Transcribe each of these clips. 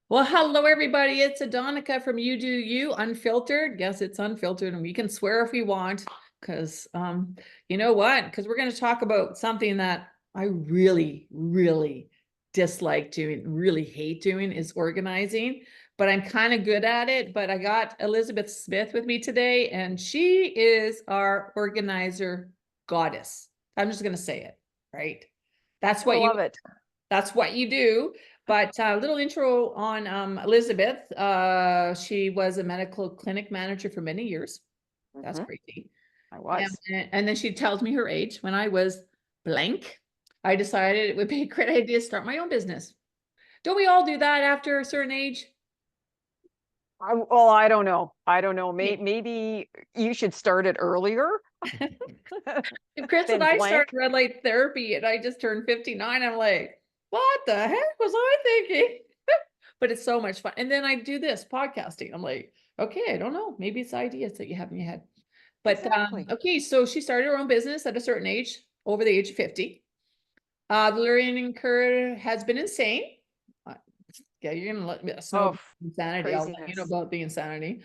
Well, hello everybody. It's Adonica from You Do You Unfiltered. Yes, it's unfiltered and we can swear if we want because you know what? Because we're going to talk about something that I really dislike doing, really hate doing is organizing, but I'm kind of good at it. But I got Elizabeth Smith with me today and she is our organizer goddess. I'm just going to say it, right? That's I what you love it. that's what you do. But a little intro on Elizabeth. She was a medical clinic manager for many years. That's hmm crazy. I And, was. and then she tells me her age. When I was blank, I decided it would be a great idea to start my own business. Don't we all do that after a certain age? Well, I don't know. I don't know. Yeah. Maybe you should start it earlier If Chris and than I blank. started red light therapy and I just turned 59, I'm like, what the heck was I thinking? But it's so much fun. And then I do this podcasting. I'm like, okay, I don't know. Maybe it's ideas that you have in your head. But Exactly. okay, so she started her own business at a certain age, over the age of 50. The learning curve has been insane. Uh, yeah, you're gonna let me know Oh, about insanity. I'll let you know craziness. about the insanity.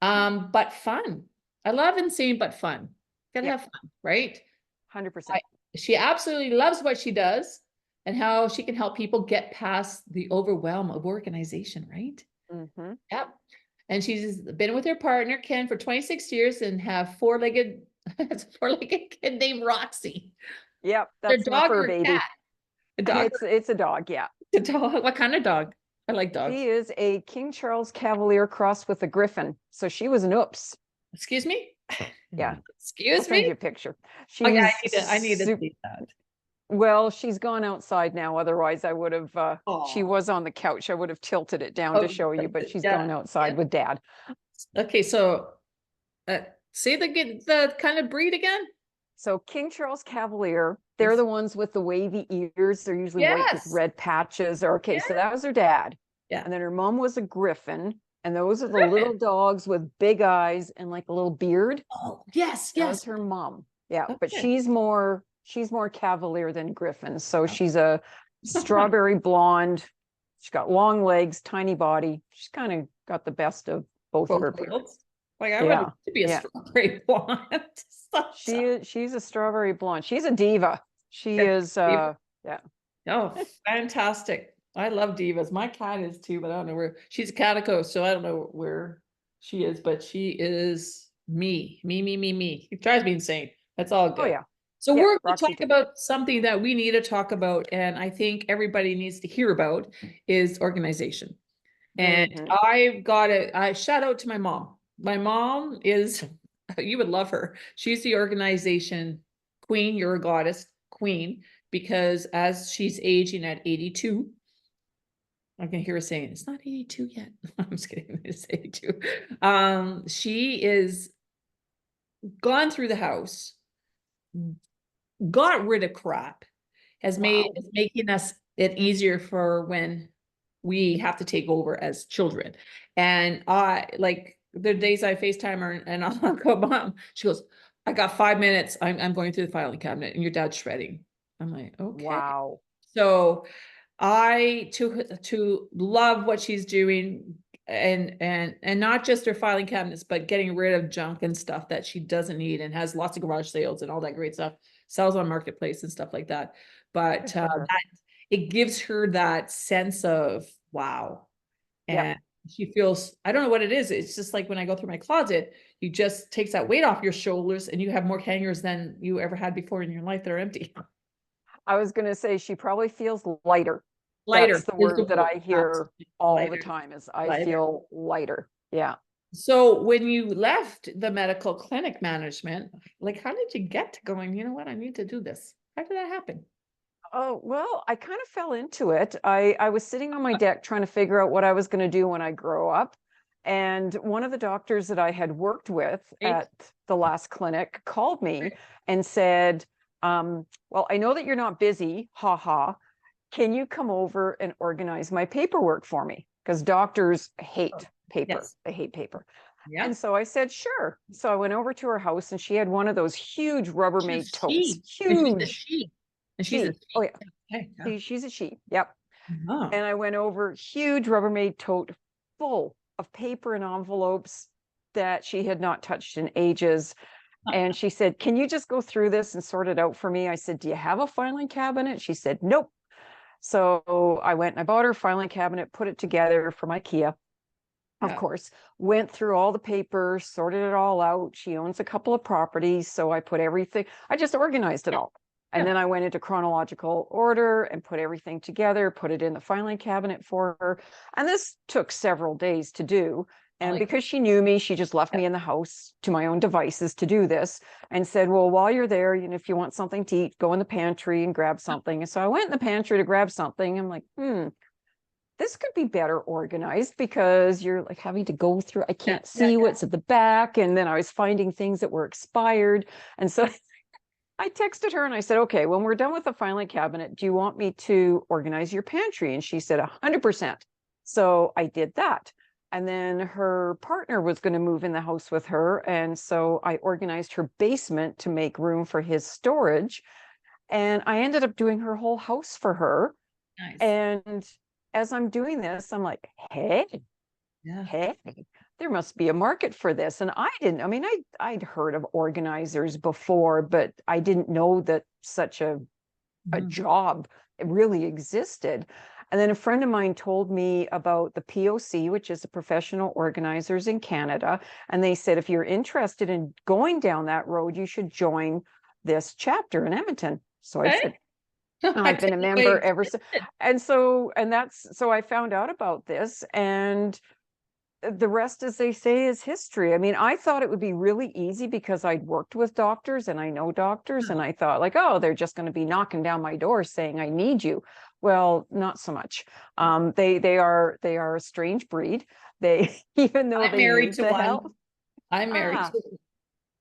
But fun. I love insane, but fun. Gotta Yep. have fun, right? I, 100%. she absolutely loves what she does and how she can help people get past the overwhelm of organization, right? hmm Yep. And she's been with her partner, Ken, for 26 years and have four-legged, four-legged kid named Roxie. Yep. Their That's my dog fur or a cat? baby. A dog It's a dog. Yeah. or a dog? What kind of dog? I like She dogs. is a King Charles Cavalier crossed with a Griffin. So she was an oops. Excuse me? Yeah. I'll Excuse send you me? a picture. Okay, She's I need to super. see that. Well, she's gone outside now. Otherwise, I would have, she Oh, was on the couch. I would have tilted it down to oh, show you, but she's yeah, gone yeah. outside with dad. Okay, so say the kind of breed again? So King Charles Cavalier, they're Yes. the ones with the wavy ears. They're usually white with Yes. red patches. Okay, Yeah. so that was her dad. Yeah. And then her mom was a Griffin. And those are the Griffin. little dogs with big eyes and like a little beard. Oh, yes, That yes. was her mom. Yeah, but Okay. she's more Cavalier than Griffin. So she's a strawberry blonde. She's got long legs, tiny body. She's kind of got the best of both of Both her worlds. parents. Like I would love Yeah. to be a Yeah. strawberry blonde. She's a strawberry blonde. She's a diva. She Yeah. is yeah. Oh, fantastic. I love divas. My cat is too, but I don't know where she's a calico, so I don't know where she is, but she is me. It drives me insane. That's all Oh good. yeah. So Yeah, we're going to Roxy talk too. about something that we need to talk about, and I think everybody needs to hear about is organization. And hmm I've got I shout out to my mom. My mom is, you would love her. She's the organization queen. You're a goddess queen because as she's aging at 82, I can hear her saying, it's not 82 yet. I'm just kidding. It's 82. She is gone through the house, got rid of crap, Wow. is making us it easier for when we have to take over as children. And I like the days I FaceTime her and I'll go, Mom, she goes, I got 5 minutes. I'm going through the filing cabinet and your dad's shredding. I'm like, okay. Wow. So I to love what she's doing and not just her filing cabinets, but getting rid of junk and stuff that she doesn't need and has lots of garage sales and all that great stuff, sells on marketplace and stuff like that. But Good for her. that it gives her that sense of wow. Yep. And she feels, I don't know what it is. It's just like when I go through my closet, you just takes that weight off your shoulders and you have more hangers than you ever had before in your life that are empty. I was going to say she probably feels lighter. That's Lighter the is the word that word. I hear Absolutely. all the Lighter. time is I Lighter. feel lighter. Yeah. So when you left the medical clinic management, like how did you get to going, you know what, I need to do this? How did that happen? Oh, well, I kind of fell into it. I was sitting on my deck trying to figure out what I was going to do when I grow up. And one of the doctors that I had worked with Right? at the last clinic called me and said, well, I know that you're not busy, ha ha. Can you come over and organize my paperwork for me? Because doctors Oh, hate paper. yes. They hate paper. Yeah. And so I said, sure. So I went over to her house and she had one of those huge Rubbermaid She's totes, she. And she's a huge she. And she's a she. Oh she. yeah, Okay. Yeah. she's a she. Yep. Oh, And I went over huge Rubbermaid tote full of paper and envelopes that she had not touched in ages. And she said, "Can you just go through this and sort it out for me?" I said, "Do you have a filing cabinet?" She said, "Nope." So I went and I bought her a filing cabinet, put it together from IKEA, of yeah. course, went through all the papers, sorted it all out. She owns a couple of properties. So I put everything, I just organized it all. And Yeah. then I went into chronological order and put everything together, put it in the filing cabinet for her. And this took several days to do. I And like because she knew me, she just left that. me in the house to my own devices to do this and said, "Well, while you're there, if you want something to eat, go in the pantry and grab something." And so I went in the pantry to grab something. I'm like, this could be better organized, because you're like having to go through, I Yeah, can't yeah, see yeah. what's at the back. And then I was finding things that were expired. And so I texted her and I said, "Okay, when we're done with the filing cabinet, do you want me to organize your pantry?" And she said 100%. So I did that. And then her partner was going to move in the house with her. And so I organized her basement to make room for his storage. And I ended up doing her whole house for her. Nice. And as I'm doing this, I'm like, Yeah. hey, there must be a market for this. And I didn't, I mean, I'd heard of organizers before, but I didn't know that such a Mhm. job really existed. And then a friend of mine told me about the POC, which is the Professional Organizers in Canada. And they said, if you're interested in going down that road, you should join this chapter in Edmonton. So I Okay. said, I I've been a can't member wait. ever since. And so I found out about this, and the rest, as they say, is history. I mean, I thought it would be really easy because I'd worked with doctors and I know doctors, and I thought like, oh, they're just going to be knocking down my door saying I need you. Well, not so much. They are a strange breed. They even though I'm they married need to the one. help. I'm married Ah, to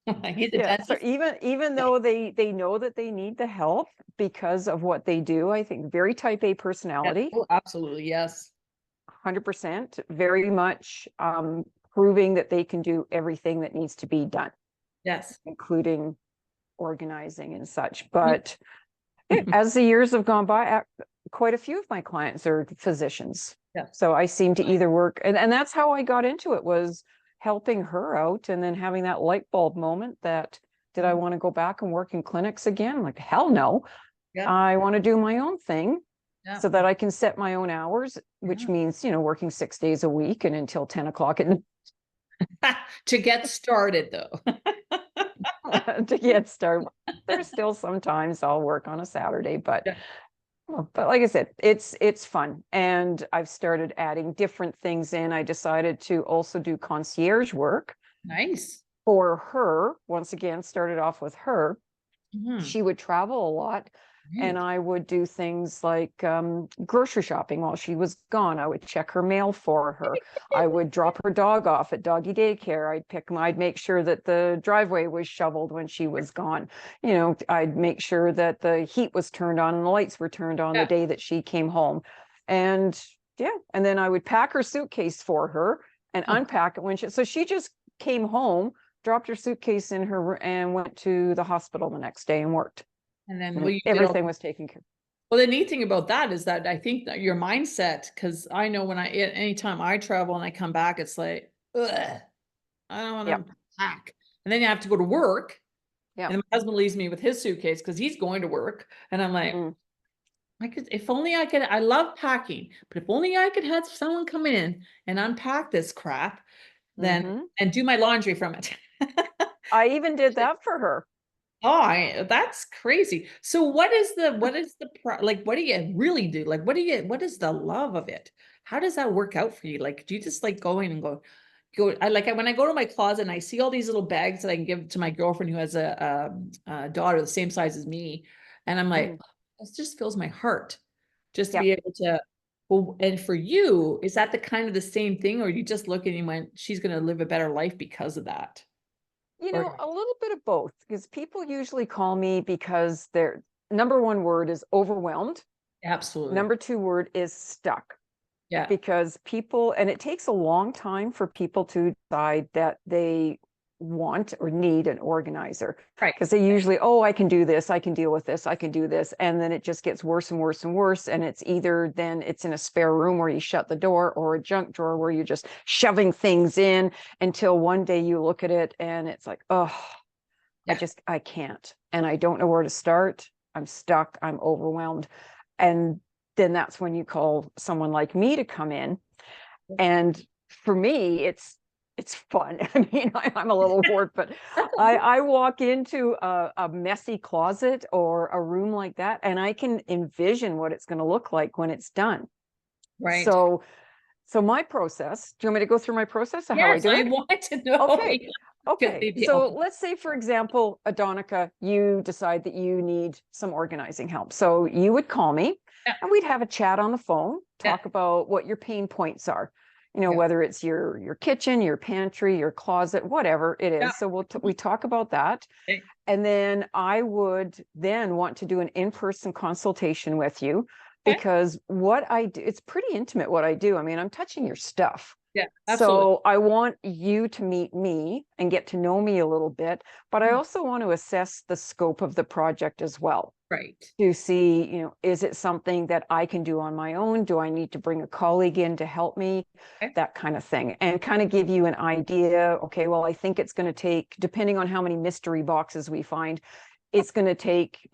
one. He's a yeah. So dentist. even though they know that they need the help because of what they do, I think very type A Yeah. personality, Oh, absolutely. Yes. 100%, very much proving that they can do everything that needs to be done, Yes. including organizing and such. Mm. But as the years have gone by, quite a few of my clients are physicians. Yeah. So I seem to either work, and that's how I got into it, was helping her out and then having that light bulb moment that, did I Mm. want to go back and work in clinics again? I'm like, hell no. Yeah. I want to do my own thing Yeah. so that I can set my own hours, which Yeah. means, working 6 days a week and until 10 o'clock at night To get started, though. to get started. There's still sometimes I'll work on a Saturday, but Yeah. like I said, it's fun. And I've started adding different things in. I decided to also do concierge work Nice. for her. Once again, started off with her. Mhm. She would travel a lot, and Right. I would do things like grocery shopping while she was gone. I would check her mail for her. I would drop her dog off at doggy daycare. I'd make sure that the driveway was shoveled when she was gone. I'd make sure that the heat was turned on and the lights were turned on the Yeah. day that she came home. And yeah, and then I would pack her suitcase for her and Oh, unpack it so she just came home, dropped her suitcase in her, and went to the hospital the next day and worked. and then, well, And you did all. everything was taken care of. Well, the neat thing about that is that I think that your mindset, because I know when anytime I travel and I come back, it's like, ugh, I don't want Yep. to pack. And then you have to go to work. And Yep. then my husband leaves me with his suitcase because he's going to work. And I'm like, Mm, if only I could, I love packing, but if only I could have someone come in and unpack this crap, then, hmm and do my laundry from it. I even did that for her. Oh, that's crazy. So like, what do you really do? Like, what is the love of it? How does that work out for you? Like, do you just like go in and when I go to my closet and I see all these little bags that I can give to my girlfriend who has a daughter the same size as me. And I'm like, Mm, this just fills my heart just to yep. be able to, well, and for you, is that the kind of the same thing, or you just look and you went, she's going to live a better life because of that? Or A little bit of both, because people usually call me because their number one word is overwhelmed. absolutely. Number two word is stuck, Yeah. because and it takes a long time for people to decide that they want or need an organizer, Right. because they usually, oh, I can do this, I can deal with this, I can do this, and then it just gets worse and worse and worse, and it's either then it's in a spare room where you shut the door, or a junk drawer where you're just shoving things in, until one day you look at it and it's like, oh, Yeah. I can't, and I don't know where to start. I'm stuck, I'm overwhelmed. And then that's when you call someone like me to come in. And for me, it's fun. I mean, I'm a little bored, but I walk into a messy closet or a room like that, and I can envision what it's going to look like when it's done. Right. So, so my process, do you want me to go through my process of how I Yes, do I it? want to know. Okay. Yeah. Good Okay. So detail. let's say, for example, Adonica, you decide that you need some organizing help. So you would call me Yeah. and we'd have a chat on the phone, Yeah. talk about what your pain points are. Yeah. Whether it's your kitchen, your pantry, your closet, whatever it Yeah. is. So we talk about that. Okay. And then I would then want to do an in-person consultation with you, Okay. because what I do, it's pretty intimate what I do. I mean, I'm touching your stuff. Yeah, absolutely. So I want you to meet me and get to know me a little bit, but I Mm. also want to assess the scope of the project as well, Right. to see, is it something that I can do on my own? Do I need to bring a colleague in to help me? Okay. That kind of thing. And kind of give you an idea. Okay, well, I think it's going to take, depending on how many mystery boxes we find, it's going to take,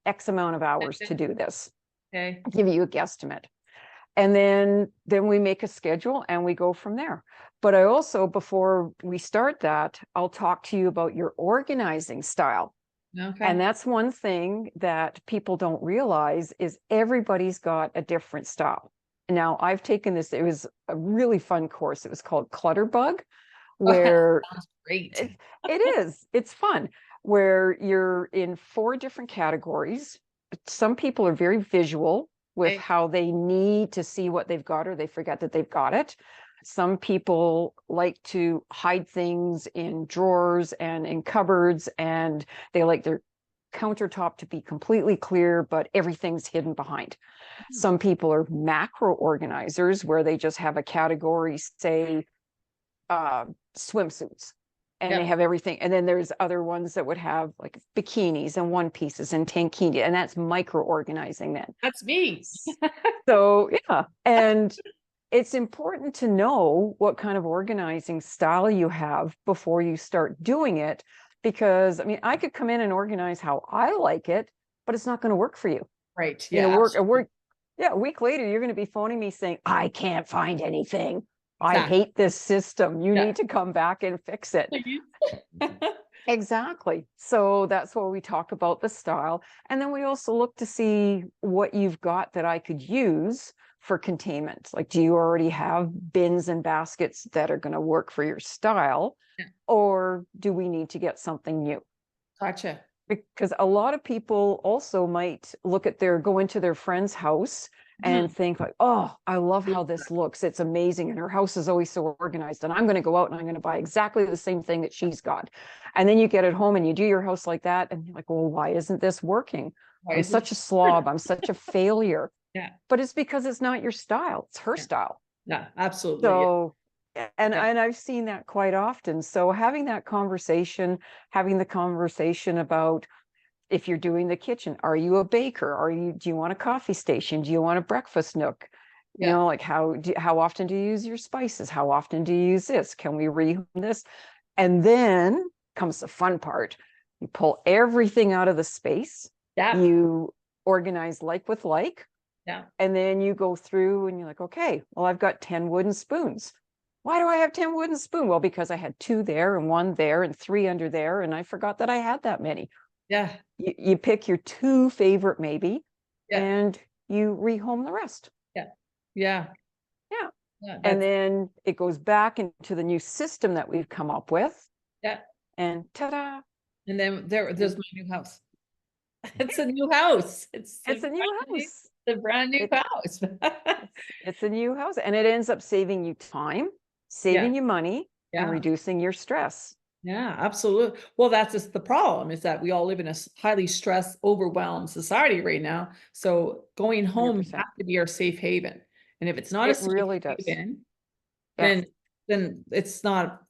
X amount of hours to do this. Okay. Give you a guesstimate. And then we make a schedule and we go from there. But I also, before we start that, I'll talk to you about your organizing style. Okay. And that's one thing that people don't realize, is everybody's got a different style. Now, I've taken this, it was a really fun course. It was called Clutterbug, where Sounds great. it's fun, where you're in 4 different categories. Some people are very visual with Okay. how they need to see what they've got, or they forget that they've got it. Some people like to hide things in drawers and in cupboards, and they like their countertop to be completely clear, but everything's hidden behind. Some people are macro organizers, where they just have a category, say, swimsuits, and Yeah, they have everything. And then there's other ones that would have like bikinis and one pieces and tankini, and that's micro organizing then. that's me. So yeah, and it's important to know what kind of organizing style you have before you start doing it, because I mean, I could come in and organize how I like it, but it's not going to work for you. Right. Yeah. Absolutely. Yeah, a week later, you're going to be phoning me saying, I can't find anything. I Exactly. hate this system. You Yeah. need to come back and fix it. Exactly. So that's where we talk about the style. And then we also look to see what you've got that I could use for containment. Like, do you already have bins and baskets that are going to work for your style? Yeah. Or do we need to get something new? Gotcha. Because a lot of people also might go into their friend's house and think like, oh, I love how this looks. It's amazing. And her house is always so organized. And I'm going to go out and I'm going to buy exactly the same thing that she's got. And then you get it home and you do your house like that. And you're like, well, why isn't this working? Why I'm is it? such a slob. I'm such a failure. Yeah. But it's because it's not your style. It's her Yeah. style. Yeah. Absolutely. Yeah. So, and Yeah. I've seen that quite often. So having the conversation about, if you're doing the kitchen, are you a baker? Do you want a coffee station? Do you want a breakfast nook? Yeah. Like how often do you use your spices? How often do you use this? Can we rehome this? And then comes the fun part. You pull everything out of the space. Yeah. You organize like with like. Yeah. And then you go through and you're like, okay, well, I've got 10 wooden spoons. Why do I have 10 wooden spoons? Well, because I had 2 there and 1 there and 3 under there, and I forgot that I had that many. Yeah. You pick your 2 favorite maybe, Yeah. and you rehome the rest. Yeah. Yeah. Yeah. Yeah. And then it goes back into the new system that we've come up with, yeah. and ta-da, And then there's my new house. It's a new house. It's it's a new house. a brand new house. It's a new house, and it ends up saving you time, Yeah. saving you money, and Yeah. reducing your stress. Yeah, absolutely. Well, that's just the problem, is that we all live in a highly stressed, overwhelmed society right now. So going home 100%. has to be our safe haven. And if it's not a It safe really does. haven, Yes. then it's not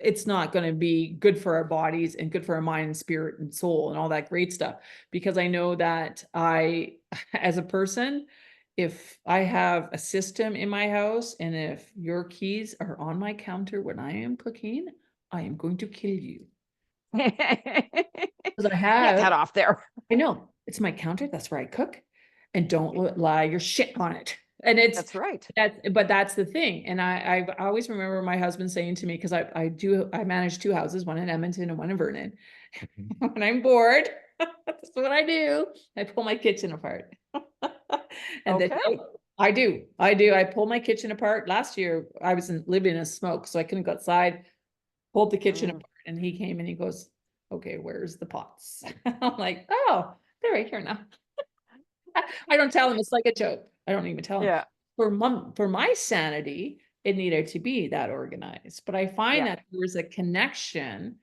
it's not going to be good for our bodies and good for our mind and spirit and soul and all that great stuff. Because I know that as a person, if I have a system in my house and if your keys are on my counter when I am cooking, I am going to kill you. Because Get that off there. I know it's my counter. That's where I cook, and don't lie your shit on it. And That's right. but that's the thing. And I always remember my husband saying to me, because I manage two houses, one in Edmonton and one in Vernon. When I'm bored, that's what I do. I pull my kitchen apart. And then Okay. I do. I pull my kitchen apart. Last year I was living in a smoke, so I couldn't go outside. Pulled the kitchen apart, and he came and he goes, "Okay, where's the pots?" I'm like, "Oh, they're right here now." I don't tell him, it's like a joke. I don't even tell him. Yeah. For my sanity, it needed to be that organized. But I find Yeah. that there's a connection,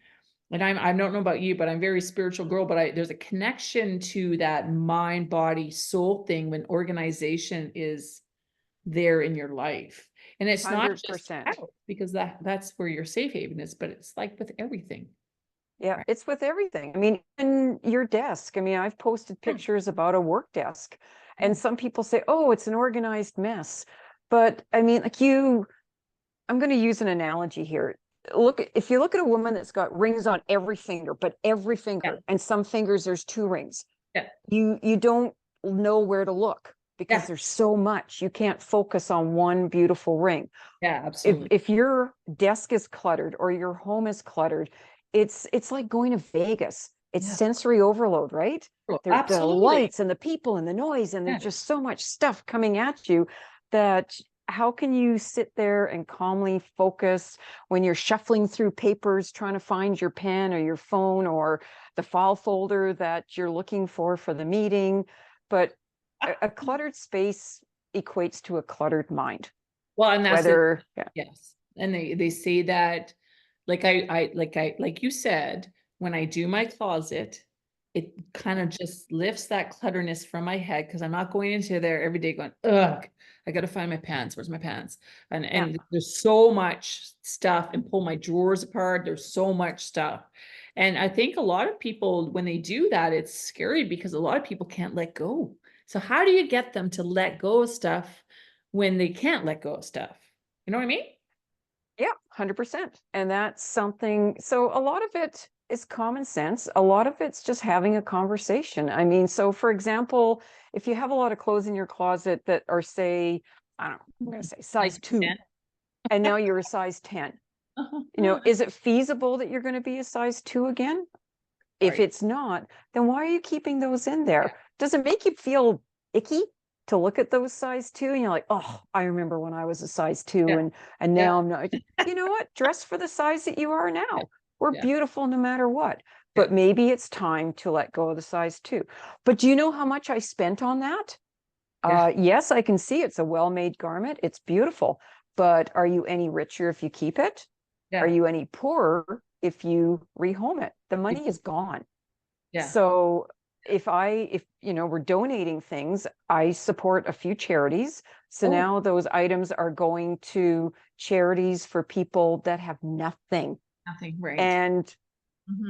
and I don't know about you, but I'm a very spiritual girl, but there's a connection to that mind, body, soul thing when organization is there in your life. And it's not just 100%. out, because that's where your safe haven is, but it's like with everything. Yeah, Right. it's with everything. I mean, in your desk, I mean, I've posted Yeah. pictures about a work desk, Yeah. and some people say, oh, it's an organized mess. But I mean, I'm going to use an analogy here. If you look at a woman that's got rings on every finger, but every Yeah. finger, and some fingers there's two rings, Yeah. you don't know where to look because Yeah. there's so much. You can't focus on one beautiful ring. Yeah, if absolutely. if your desk is cluttered or your home is cluttered, it's like going to Vegas. It's Yeah. sensory overload, right? Oh, There the absolutely. lights and the people and the noise, and Yeah. there's just so much stuff coming at you that how can you sit there and calmly focus when you're shuffling through papers trying to find your pen or your phone or the file folder that you're looking for the meeting? But a cluttered space equates to a cluttered mind. Well, and that's it. Whether yeah, Yes. And they say that, like you said, when I do my closet, it kind of just lifts that clutterness from my head, because I'm not going into there every day going, ugh, I got to find my pants. Where's my pants? And yeah, there's so much stuff, and pull my drawers apart. There's so much stuff. And I think a lot of people, when they do that, it's scary because a lot of people can't let go. So how do you get them to let go of stuff when they can't let go of stuff? You know what I mean? yeah, 100%. And that's something, so a lot of it is common sense. A lot of it's just having a conversation. I mean, so for example, if you have a lot of clothes in your closet that are, say, I don't know, I'm going to say size 2, Yeah. and now you're a size 10, Uh-huh. is it feasible that you're going to be a size 2 again? If Right. it's not, then why are you keeping those in Yeah. there? Does it make you feel icky to look at those size 2 and you're like, oh, I remember when I was a size 2 Yeah. and Yeah. now I'm not. You know what? Dress for the size that you are Yeah. now. We're Yeah. beautiful no matter what. Yeah. But maybe it's time to let go of the size 2. But do you know how much I spent on that? Yeah. Yes, I can see it's a well-made garment. It's beautiful. But are you any richer if you keep it? Are Yeah. you any poorer if you rehome it? The money is gone. Yeah. So if we're donating things, I support a few charities. So Oh, now those items are going to charities for people that have nothing. nothing. Right. And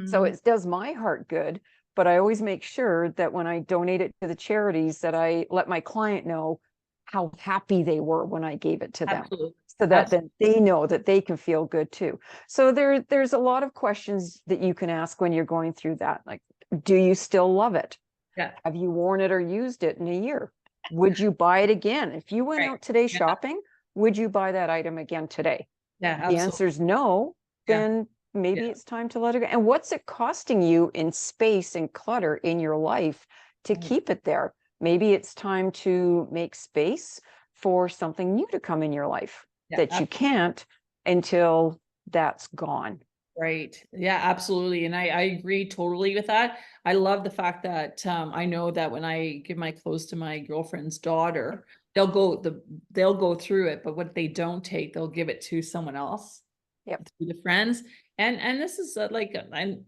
so Mhm. it does my heart good, but I always make sure that when I donate it to the charities that I let my client know how happy they were when I gave it to them. Absolutely. So that Absolutely. then they know that they can feel good too. So there's a lot of questions that you can ask when you're going through that. Like, do you still love it? Yeah. Have you worn it or used it in a year? Would you buy it again? If you went Right. out today Yeah. shopping, would you buy that item again today? Yeah. The Absolutely. answer is no, Yeah. then Yeah. maybe it's time to let it go. And what's it costing you in space and clutter in your life to Right. keep it there? Maybe it's time to make space for something new to come in your life Yeah. that you can't until that's gone. Right. Yeah, absolutely. And I agree totally with that. I love the fact that I know that when I give my clothes to my girlfriend's daughter, they'll go through it, but what they don't take, they'll give it to someone else, Yep. to the friends. And this is and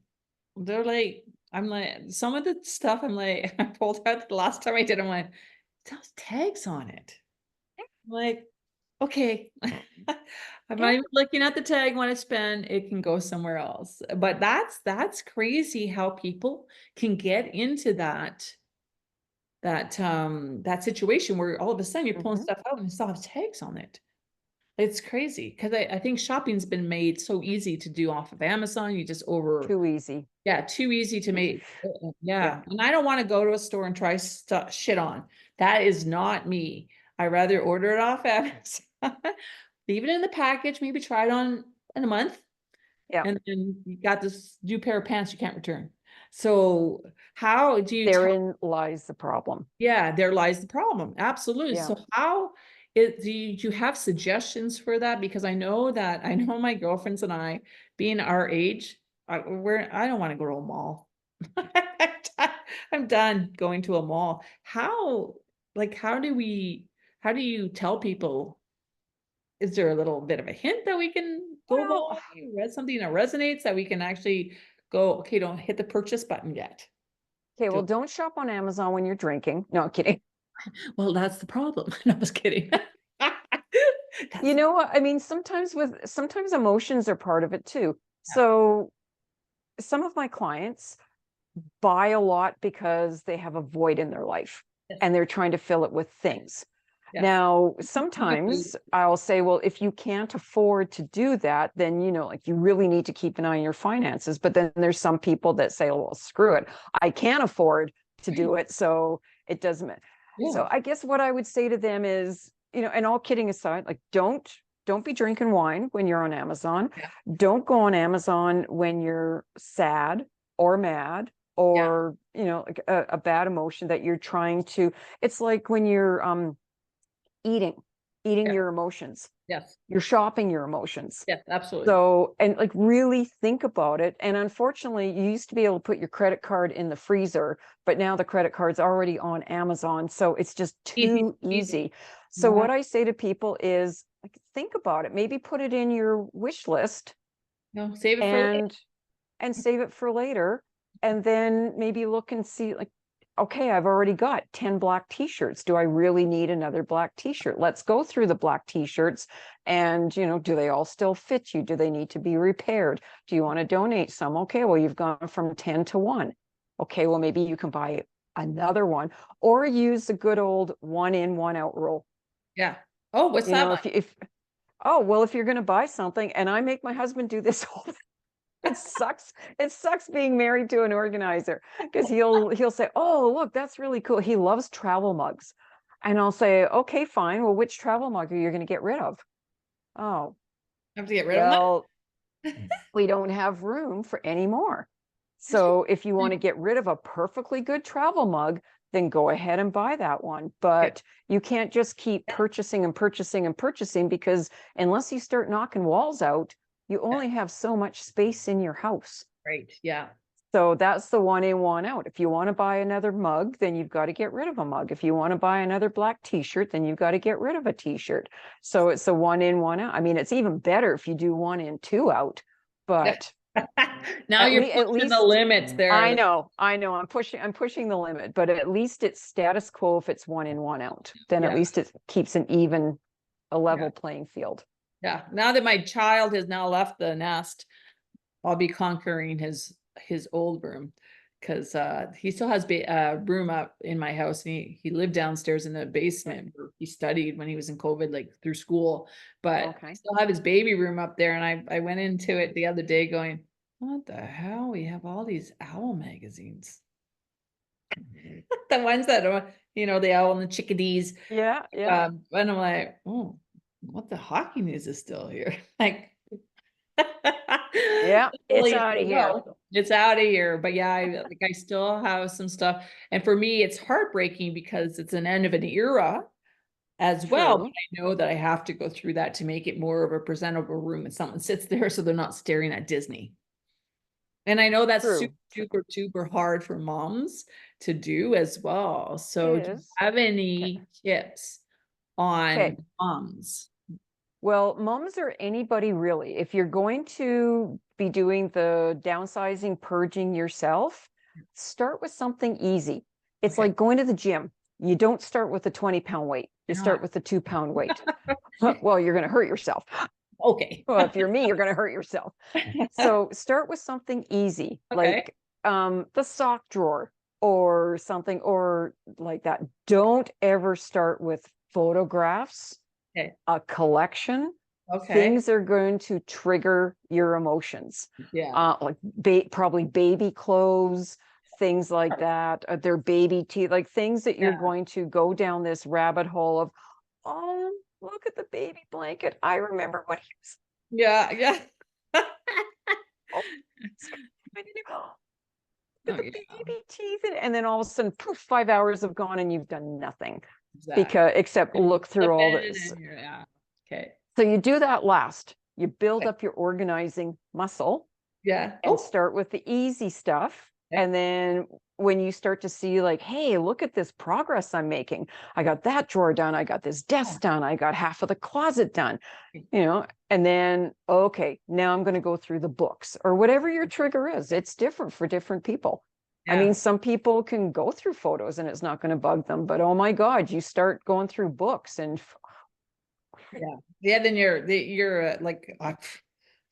they're like, I'm like, some of the stuff I'm like, I pulled out the last time I did, I'm like, those tags on it. I'm like, Okay. I'm Yeah. not even looking at the tag when I spend, it can go somewhere else. But that's crazy how people can get into that situation where all of a sudden you're pulling Hmm. stuff out and it still have tags on it. It's crazy because I think shopping's been made so easy to do off of Amazon. You just over, Too easy. yeah, too easy to If make. yeah. Yeah. And I don't want to go to a store and try stuff shit on. That is not me. I rather order it off Amazon, leave it in the package, maybe try it on in a month, Yeah. and then you got this new pair of pants you can't return. So how do you tell? Therein lies the problem. Yeah, there lies the problem. Absolutely. Yeah. So how do you have suggestions for that? Because I know my girlfriends and I, being our age, I don't want to go to a mall. I'm done going to a mall. Like, how do you tell people? Is there a little bit of a hint that we can go Well, by? Read something that resonates that we can actually go, okay, don't hit the purchase button yet. okay, well, don't shop on Amazon when you're drinking. No, I'm kidding. Well, that's the problem. No, I was kidding. You That's know what? I mean, sometimes emotions are part of it too. So some of my clients buy a lot because they have a void in their life yes, and they're trying to fill it with things. yes. Now, Not food. sometimes I'll say, well, if you can't afford to do that, then, like you really need to keep an eye on your finances. But then there's some people that say, well, screw it. I can't afford to do it. So it doesn't matter. Yeah, So I guess what I would say to them is, and all kidding aside, like don't be drinking wine when you're on Amazon. yeah, Don't go on Amazon when you're sad or mad yeah, or, like a bad emotion that you're trying to. It's like when you're eating yeah, your emotions, yes, you're shopping your emotions. yes, absolutely. So, and like really think about it. And unfortunately, you used to be able to put your credit card in the freezer, but now the credit card's already on Amazon, so it's just Easy, too easy. easy. So Yeah, what I say to people is like think about it, maybe put it in your wish list no, save it for later. and save it for later, and then maybe look and see like, okay, I've already got 10 black t-shirts. Do I really need another black t-shirt? Let's go through the black t-shirts and, do they all still fit you? Do they need to be repaired? Do you want to donate some? Okay, well, you've gone from 10 to 1. Okay, well, maybe you can buy another one or use the good old one in, one out rule. Yeah. Oh, what's that one? If oh, well, if you're going to buy something, and I make my husband do this all it sucks. It sucks being married to an organizer because he'll say, "Oh, look, that's really cool." He loves travel mugs. And I'll say, "Okay, fine. Well, which travel mug are you going to get rid of?" "Oh, I have to get rid of well, them. we don't have room for any more. So if you want to get rid of a perfectly good travel mug, then go ahead and buy that one. Yeah, But you can't just keep purchasing and purchasing and purchasing because unless you start knocking walls out, you yeah, only have so much space in your house." right. Yeah. So that's the one in, one out. If you want to buy another mug, then you've got to get rid of a mug. If you want to buy another black t-shirt, then you've got to get rid of a t-shirt. So it's a one in, one out. I mean, it's even better if you do one in, two out, Yeah. but Now you're at pushing the least limits I there. know, I'm pushing the limit, but at least it's status quo if it's one in, one out. Then at Yeah. least it keeps a Yeah. level playing field. Yeah. Now that my child has now left the nest, I'll be conquering his old room because he still has room up in my house, and he lived downstairs in the basement where he studied when he was in COVID, like through school, but I Okay. still have his baby room up there. And I went into it the other day going, what the hell? We have all these owl magazines. The ones that are, the owl and the chickadees. Yeah, yeah, And I'm like, oh, what the hockey news is still here? Like, yeah. It's Really, out of here. no, it's out of here. But yeah, I still have some stuff. And for me, it's heartbreaking because it's an end of an era as well. But True, I know that I have to go through that to make it more of a presentable room and someone sits there so they're not staring at Disney. And I know that's super, true, true. super, super hard for moms to do as well. It So do you is. have Okay. any tips Okay. on moms? Well, moms or anybody really, if you're going to be doing the downsizing, purging yourself, start with something easy. It's Okay. like going to the gym. you don't start with a 20-pound weight. You Why start with a 2-pound weight. Well, you're going to hurt yourself. Okay. Well, if you're me, you're going to hurt yourself. So start with something easy, Okay. like the sock drawer or something, or like that. Don't ever start with photographs, Okay. a collection. Okay. Things are going to trigger your emotions. Yeah. Like probably baby clothes, things like that, their baby teeth, like things that you're Yeah. going to go down this rabbit hole of, oh, look at the baby blanket. I remember when he was, Yeah. Yeah. oh, it's tiny. Look Oh, at the yeah. baby teeth. And then all of a sudden, poof, 5 hours have gone and you've done nothing Exactly. because except look through all Flipping this. and you're, yeah. Okay. So you do that last. You build Okay. up your organizing muscle Yeah. and Oh, start with the easy stuff. okay. And then when you start to see, like, hey, look at this progress I'm making. I got that drawer done. I got this desk done. I got half of the closet done, and then, okay, now I'm going to go through the books or whatever your trigger is. It's different for different people. I Yeah. mean, some people can go through photos and it's not going to bug them, but oh my God, you start going through books and Yeah. Yeah. Then you're like a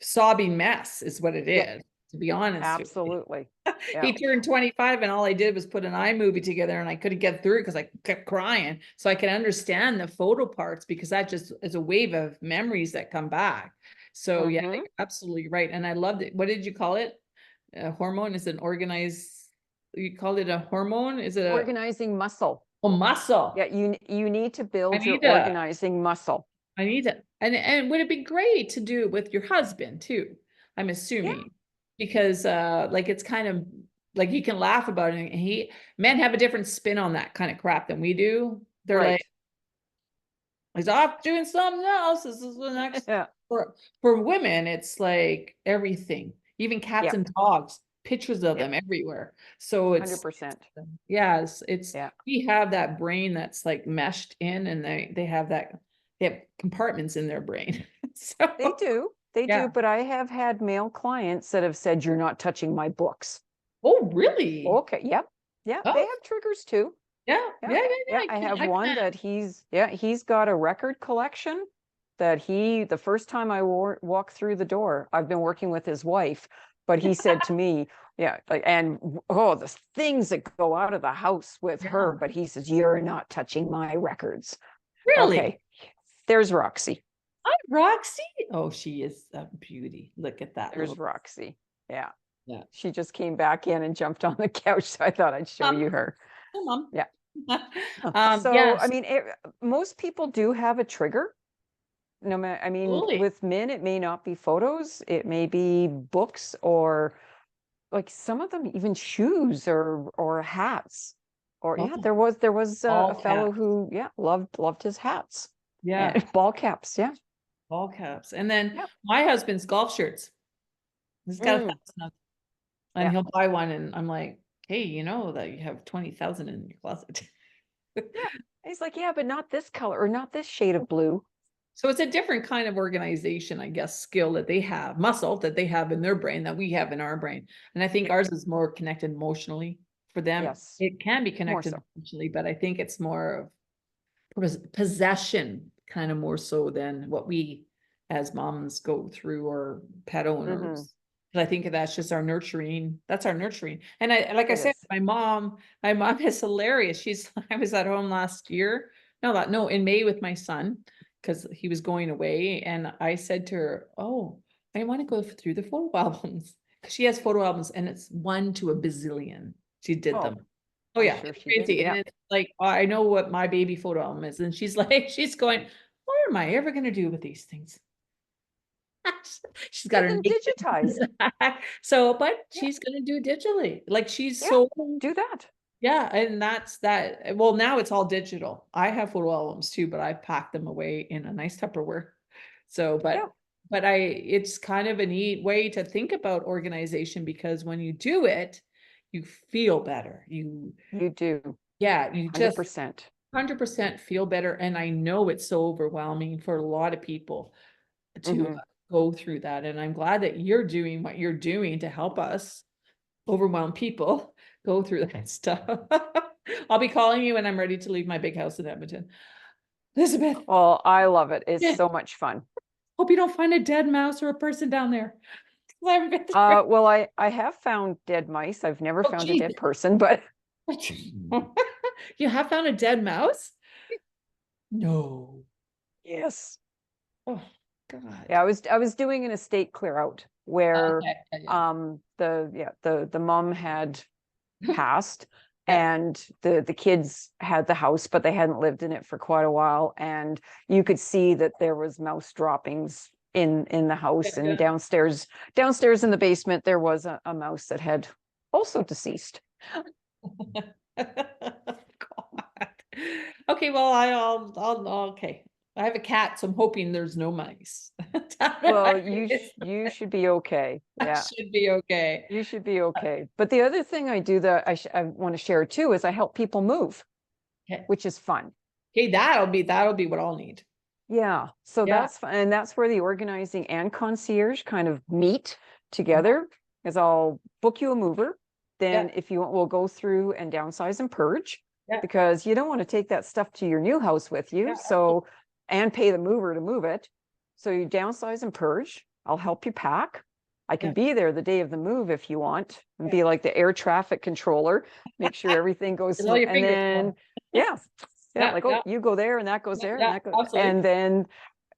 sobbing mess is what it yeah, is, to be honest with you. absolutely. Yeah. He turned 25 and all I did was put an iMovie together and I couldn't get through it because I kept crying. So I can understand the photo parts because that just is a wave of memories that come back. So yeah, Mm-hmm. you're absolutely right. And I loved it. What did you call it? A hormone is an organized, you called it a hormone? Is it Organizing muscle. a muscle? Yeah, you need to I build your need a organizing muscle. I need to, and would it be great to do it with your husband too? I'm Yeah, assuming because like it's kind of like you can laugh about it, and men have a different spin on that kind of crap than we do. They're like, right. he's off doing something else. This is the next. Yeah, For women, it's like everything, even cats yeah, and dogs, pictures of yeah, them everywhere. So it's 100%. yeah, it's Yeah, we have that brain that's like meshed in, and they have compartments in their brain. So they do. They do. yeah. But I have had male clients that have said, "You're not touching my books." Oh, really? Okay. Yep. Yeah. They Oh, have triggers too. yeah, Yeah. yeah, yeah, Yeah. yeah. I have I one can. that he's got a record collection that the first time I walked through the door, I've been working with his wife, but he said to me, yeah, like, and oh, the things that go out of the house with her, Yeah. but he says, "You're not touching my records." Really? Okay. There's Roxie. Hi, Roxie. Oh, she is a beauty. Look at that There's little. Roxie. Yeah. Yeah. She just came back in and jumped on the couch. So I thought I'd show Mom. you her. Hey, Mom. Yeah. So, I Yes, mean, most people do have a trigger. No matter, I mean, absolutely. with men, it may not be photos, it may be books, or like some of them even shoes or hats. Or Oh, yeah, there was a all fellow caps. who loved his hats Yeah, and ball caps. Yeah. all caps. And then Yeah. my husband's golf shirts. He's got Mm, 1,000 of them, and yeah. he'll buy one, and I'm like, hey, you know that you have 20,000 in your closet. Yeah. He's like, yeah, but not this color or not this shade of blue. So it's a different kind of organization, I guess, skill that they have, muscle that they have in their brain that we have in our brain. And I think Yeah. ours is more connected emotionally for them. Yes. It can be More connected so. emotionally, but I think it's more of possession, kind of more so than what we as moms go through or pet Hmm. owners. But I think that's just our nurturing. That's our nurturing. And like I It said, is. my mom is hilarious. I was at home last year. No, in May with my son because he was going away. And I said to her, oh, I want to go through the photo albums because she has photo albums and it's 1 to a bazillion. She did Oh, them. Oh I'm yeah, sure it's she did. crazy. And Yeah. it's like, oh, I know what my baby photo album is. And she's like, she's going, what am I ever gonna do with these things? She's got Get her them naked. digitized. So, but Yeah. she's gonna do it digitally. Like she's Yeah. so Do that. yeah, and that's that. Well, now it's all digital. I have photo albums too, but I packed them away in a nice Tupperware. So, Yeah. but it's kind of a neat way to think about organization because when you do it, you feel better. You do. Yeah, you just 100%. 100% feel better. And I know it's so overwhelming for a lot of people to Hmm. go through that. And I'm glad that you're doing what you're doing to help us overwhelm people go through that stuff. I'll be calling you when I'm ready to leave my big house in Edmonton. Elizabeth, Well, I love it. It's yeah, so much fun. hope you don't find a dead mouse or a person down there. I haven't been through it. Well, I have found dead mice. I've never Oh, found a geez. dead person, but You have found a dead mouse? No. yes. Oh, God. Yeah, I was doing an estate clear out where Okay. Yeah. the mom had passed Yeah. and the kids had the house, but they hadn't lived in it for quite a while, and you could see that there was mouse droppings in the house, and Yeah. downstairs in the basement there was a mouse that had also deceased. God. Okay, well, okay. I have a cat, so I'm hoping there's no mice. Well, you should be okay. I Yeah, should be okay. you should be okay. But the other thing I do that I want to share too is I help people move, Okay, which is fun. okay, that'll be what I'll need. Yeah, so Yeah. that's fun, and that's where the organizing and concierge kind of meet Uh-huh. together. Is I'll book you a mover, Yeah. then if you want, we'll go through and downsize and purge, Yeah. because you don't want to take that stuff to your new house with you. Yeah. So, and pay the mover to move it. So you downsize and purge. I'll help you pack. I can Yeah. be there the day of the move if you want, and Yeah. be like the air traffic controller, make sure everything goes With all smooth. your And fingers then, going. yeah, yeah, Yeah. like, Yeah. oh, you go there and that goes Yeah. there and Yeah. that goes, Absolutely. and then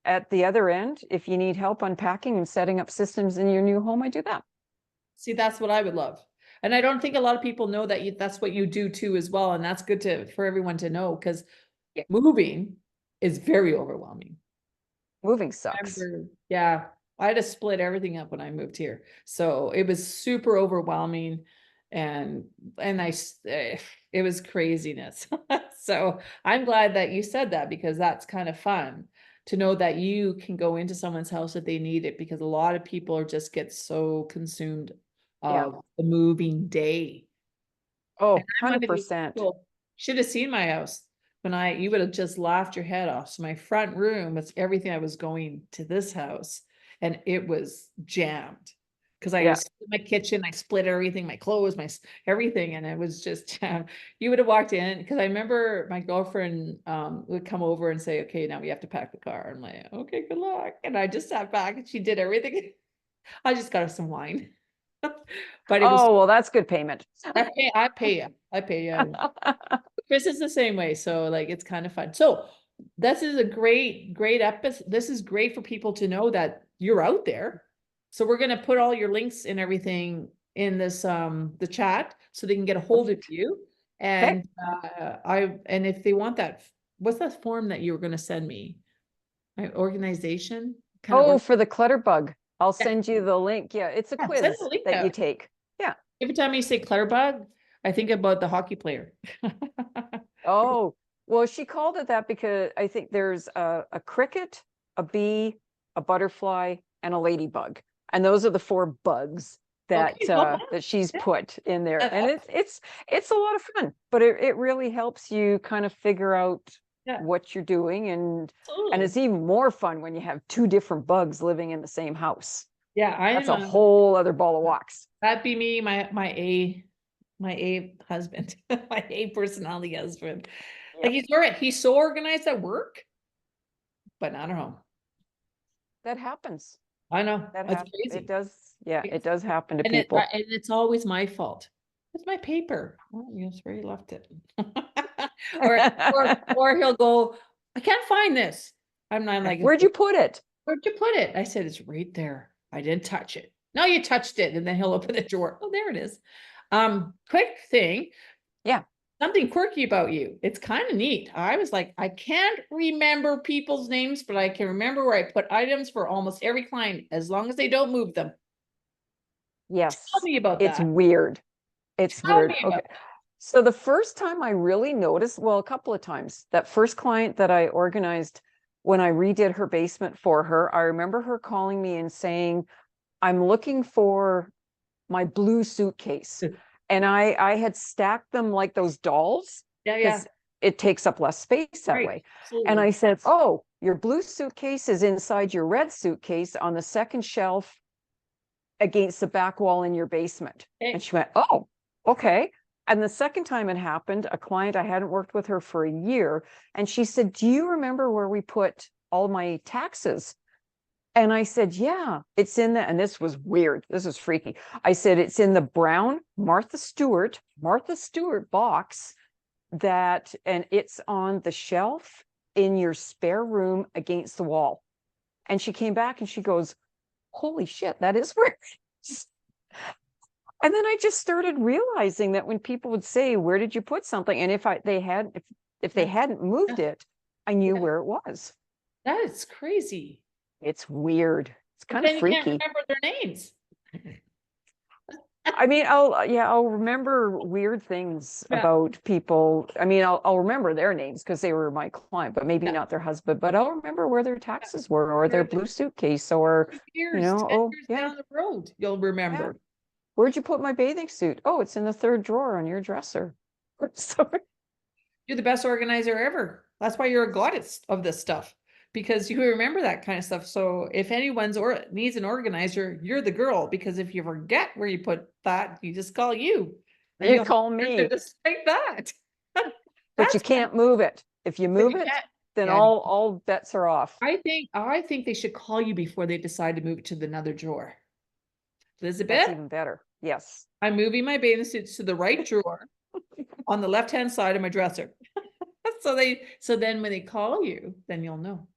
at the other end, if you need help unpacking and setting up systems in your new home, I do that. See, that's what I would love. And I don't think a lot of people know that that's what you do too as well. And that's good for everyone to know, because Yeah. moving is very overwhelming. Moving sucks. Yeah, I had to split everything up when I moved here. So it was super overwhelming, and it was craziness. So I'm glad that you said that, because that's kind of fun to know that you can go into someone's house if they need it, because a lot of people are just get so consumed Yeah. of the moving day. And Oh, I'm one of these 100%. people, should have seen my house when you would have just laughed your head off. So my front room was everything. I was going to this house, and it was jammed because I Yeah. was in my kitchen. I split everything, my clothes, everything. And it was just jammed. You would have walked in, because I remember my girlfriend would come over and say, okay, now we have to pack the car. I'm like, okay, good luck. And I just sat back and she did everything. I just got her some wine. But it was, Oh, well, that's good payment. I pay you. Chris is the same way. So like, it's kind of fun. So this is a great episode. This is great for people to know that you're out there. So we're going to put all your links and everything in this, the chat, so they can get a hold of you. Okay. And, and if they want that, what's that form that you were going to send me? My organization kind of, Oh, for the clutter bug, I'll yeah, send you the link. Yeah, it's a yeah, send the quiz link that you out. take. Yeah. Every time you say Clutterbug, I think about the hockey player. Oh, well, she called it that because I think there's a cricket, a bee, a butterfly, and a ladybug. And those are the 4 bugs that Okay, well, that she's yeah, put in there. And uh, it's a lot of fun, but it really helps you kind of figure out yeah, what you're doing, and absolutely. it's even more fun when you have 2 different bugs living in the same house. Yeah, That's I'm a whole other ball of wax. that'd be me, my A husband, my A personality husband. Like Yep. he's so organized at work, but not at home. That happens. I know, that's It crazy. does. Yeah, it does happen to And people. it's always my fault. It's my paper. Oh, yes, where you left it. Or he'll go, I can't find this. I'm like, Where'd you put it? where'd you put it? I said, it's right there. I didn't touch it. No, you touched it. And then he'll open the drawer. Oh, there it is. Quick thing. Yeah. Something quirky about you. It's kind of neat. I was like, I can't remember people's names, but I can remember where I put items for almost every client, as long as they don't move them. Tell Yes. me about It's that. weird. It's Tell weird. me Okay. about So the first time I really noticed, well, a couple of times, that first client that I organized when I redid her basement for her, I remember her calling me and saying, I'm looking for my blue suitcase. it. And I had stacked them like those dolls, Yeah, yeah. because it takes up less space that Right. way. And Absolutely. I said, oh, your blue suitcase is inside your red suitcase on the second shelf against the back wall in your basement. Okay. And she went, oh, okay. And the second time it happened, a client, I hadn't worked with her for a year, and she said, do you remember where we put all my taxes? And I said, yeah, it's in the, and this was weird. This is freaky. I said, it's in the brown Martha Stewart box that, and it's on the shelf in your spare room against the wall. And she came back and she goes, holy shit, that is where it is. And then I just started realizing that when people would say, where did you put something? And if they hadn't moved it, I knew where it was. That is crazy. It's weird. It's But kind of then you can't freaky. remember their names. I mean, I'll remember weird things Yeah. about people. I mean, I'll remember their names because they were my client, but maybe Yeah. not their husband. But I'll remember where their taxes were, or their Years, blue suitcase, or 10 oh years yeah, down the road, you'll yeah. remember. Where'd you put my bathing suit? Oh, it's in the third drawer on your dresser. Sorry. You're the best organizer ever. That's why you're a goddess of this stuff, because you remember that kind of stuff. So if anyone's or needs an organizer, you're the girl, because if you forget where you put that, you just call you. And You you'll call have me, just like that. but you That's can't move it. If you but move you it, can't. then Yeah. all bets are off. I think they should call you before they decide to move it to another drawer. That's Elizabeth, even better. Yes. I'm moving my bathing suits to the right drawer on the left-hand side of my dresser. So then when they call you, then you'll know.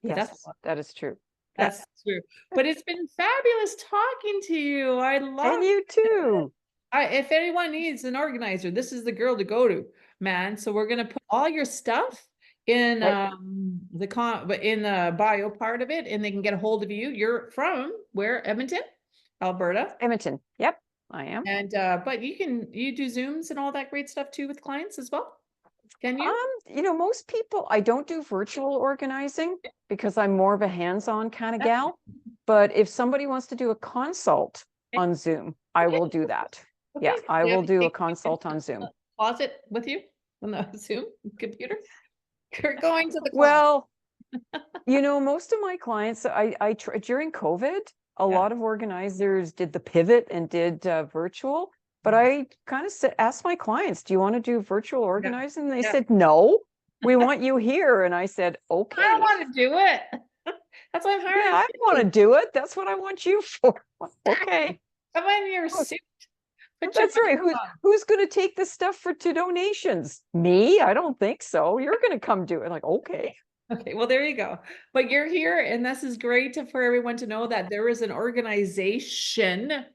But Yes, that is true. Yeah. that's true. But it's been fabulous talking to you. I And love you it. too. If anyone needs an organizer, this is the girl to go to, man. So we're gonna put all your stuff in Right. in the bio part of it, and they can get a hold of you. You're from where? Edmonton, Alberta. Edmonton. Yep, I am. And but you do Zooms and all that great stuff too with clients as well. Can you? Most people, I don't do virtual organizing because I'm more of a hands-on kind of Yeah. gal. But if somebody wants to do a consult Okay. on Zoom, I Okay. will do that. Okay. Yeah, I Do you have will do a anything consult on Zoom. closet with you on the Zoom computer? You're going to the closet. Well, most of my clients, during COVID, a Yeah. lot of organizers did the pivot and did virtual. But I kind of asked my clients, do you want to do virtual Yeah. organizing? And they Yeah. said, no, we want you here. And I said, I okay. don't want to do it. That's what I'm Yeah, hiring I want to you. do it. That's what I want you for. Okay. Come in your Oh, suit. Put your that's right. pants on. Who's going to take this stuff to donations? Me? I don't think so. You're going to come do it. Like, okay. Okay, well, there you go. But you're here, and this is great for everyone to know that there is an organization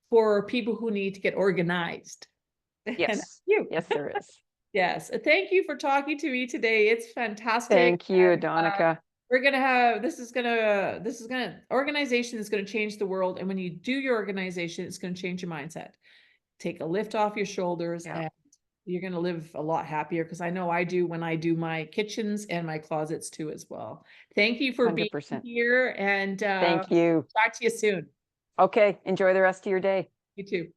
for people who need to get organized. And that's Yes. you. Yes, there is. Yes. Thank you for talking to me today. It's fantastic. Thank you, And, Donica. we're gonna have organization is gonna change the world. And when you do your organization, it's gonna change your mindset. Take a lift off your shoulders, Yeah, and you're gonna live a lot happier, because I know I do when I do my kitchens and my closets too as well. Thank you for being 100%. here, and Thank you. talk to you soon. Okay. Enjoy the rest of your day. You too.